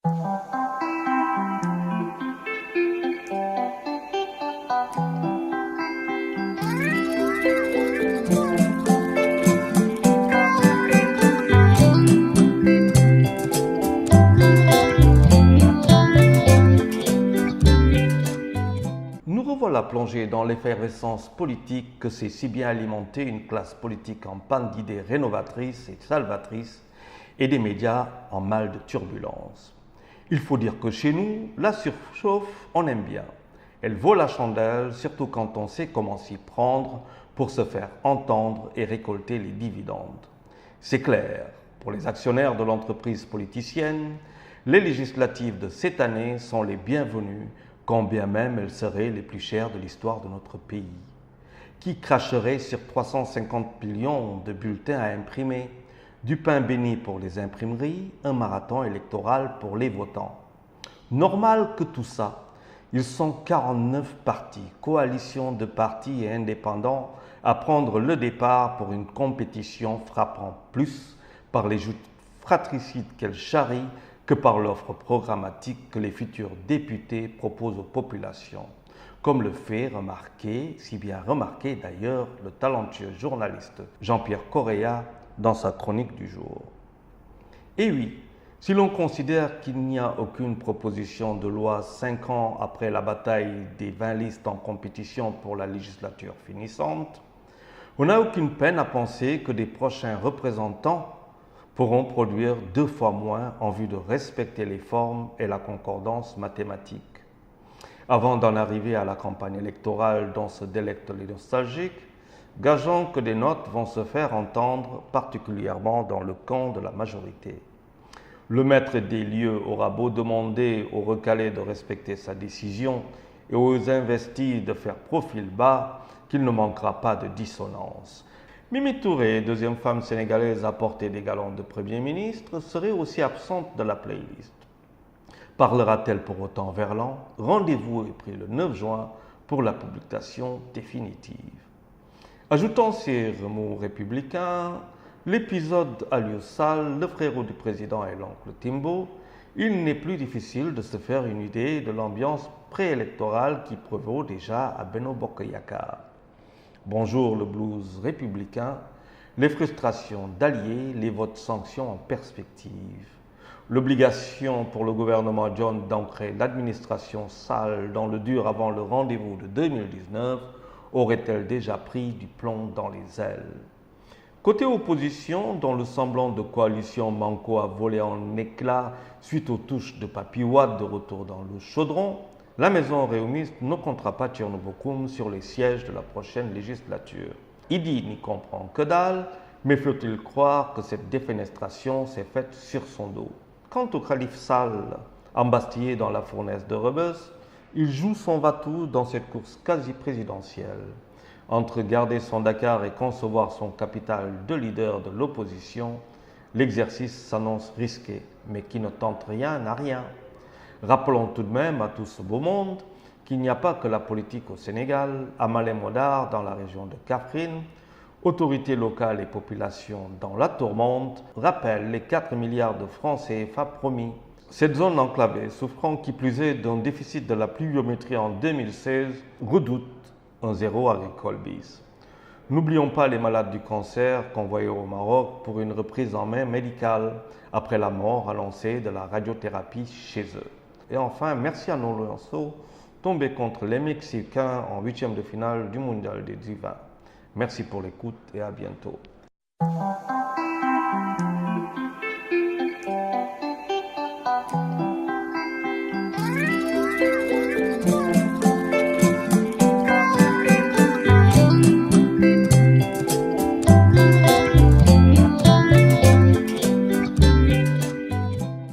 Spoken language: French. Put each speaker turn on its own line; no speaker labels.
Nous revoilà plongés dans l'effervescence politique que s'est si bien alimentée une classe politique en panne d'idées rénovatrices et salvatrices et des médias en mal de turbulence. Il faut dire que chez nous, la surchauffe, on aime bien. Elle vaut la chandelle, surtout quand on sait comment s'y prendre pour se faire entendre et récolter les dividendes. C'est clair, pour les actionnaires de l'entreprise politicienne, les législatives de cette année sont les bienvenues, quand bien même elles seraient les plus chères de l'histoire de notre pays. Qui cracherait sur 350 millions de bulletins à imprimer, du pain béni pour les imprimeries, un marathon électoral pour les votants? Normal que tout ça. Ils sont 49 partis, coalitions de partis et indépendants, à prendre le départ pour une compétition frappant plus par les joutes fratricides qu'elles charrient que par l'offre programmatique que les futurs députés proposent aux populations, comme le fait remarquer, si bien remarqué d'ailleurs, le talentueux journaliste Jean-Pierre Correa dans sa chronique du jour. Et oui, si l'on considère qu'il n'y a aucune proposition de loi 5 ans après la bataille des 20 listes en compétition pour la législature finissante, on n'a aucune peine à penser que des prochains représentants pourront produire 2 fois moins en vue de respecter les formes et la concordance mathématique. Avant d'en arriver à la campagne électorale dont se délectent les nostalgiques, gageons que des notes vont se faire entendre, particulièrement dans le camp de la majorité. Le maître des lieux aura beau demander aux recalés de respecter sa décision et aux investis de faire profil bas, qu'il ne manquera pas de dissonance. Mimi Touré, deuxième femme sénégalaise à porter des galons de Premier ministre, serait aussi absente de la playlist. Parlera-t-elle pour autant verlan? Rendez-vous est pris le 9 juin pour la publication définitive. Ajoutant ces remous républicains, l'épisode a lieu sale, le frérot du président et l'oncle Timbo. Il n'est plus difficile de se faire une idée de l'ambiance préélectorale qui prévaut déjà à Benno Bokk Yakaar. Bonjour le blues républicain, les frustrations d'alliés, les votes sanctions en perspective. L'obligation pour le gouvernement John d'ancrer l'administration sale dans le dur avant le rendez-vous de 2019 aurait-elle déjà pris du plomb dans les ailes? Côté opposition, dont le semblant de coalition manco a volé en éclats suite aux touches de Papy Wade de retour dans le chaudron, la maison réumiste ne comptera pas Tcherno-Bokoum sur les sièges de la prochaine législature. Idi n'y comprend que dalle, mais faut-il croire que cette défenestration s'est faite sur son dos? Quant au calife Sall, embastillé dans la fournaise de Rebeuss, il joue son va-tout dans cette course quasi-présidentielle. Entre garder son Dakar et concevoir son capital de leader de l'opposition, l'exercice s'annonce risqué, mais qui ne tente rien n'a rien. Rappelons tout de même à tout ce beau monde qu'il n'y a pas que la politique au Sénégal, à Malem-Hodar dans la région de Kaffrine, autorités locales et populations dans la tourmente rappellent les 4 milliards de francs CFA promis. Cette zone enclavée, souffrant qui plus est d'un déficit de la pluviométrie en 2016, redoute un zéro agricole bis. N'oublions pas les malades du cancer convoyés au Maroc pour une reprise en main médicale après la mort annoncée de la radiothérapie chez eux. Et enfin, merci à nos Lionceaux, tombés contre les Mexicains en 8e de finale du Mondial des U20. Merci pour l'écoute et à bientôt.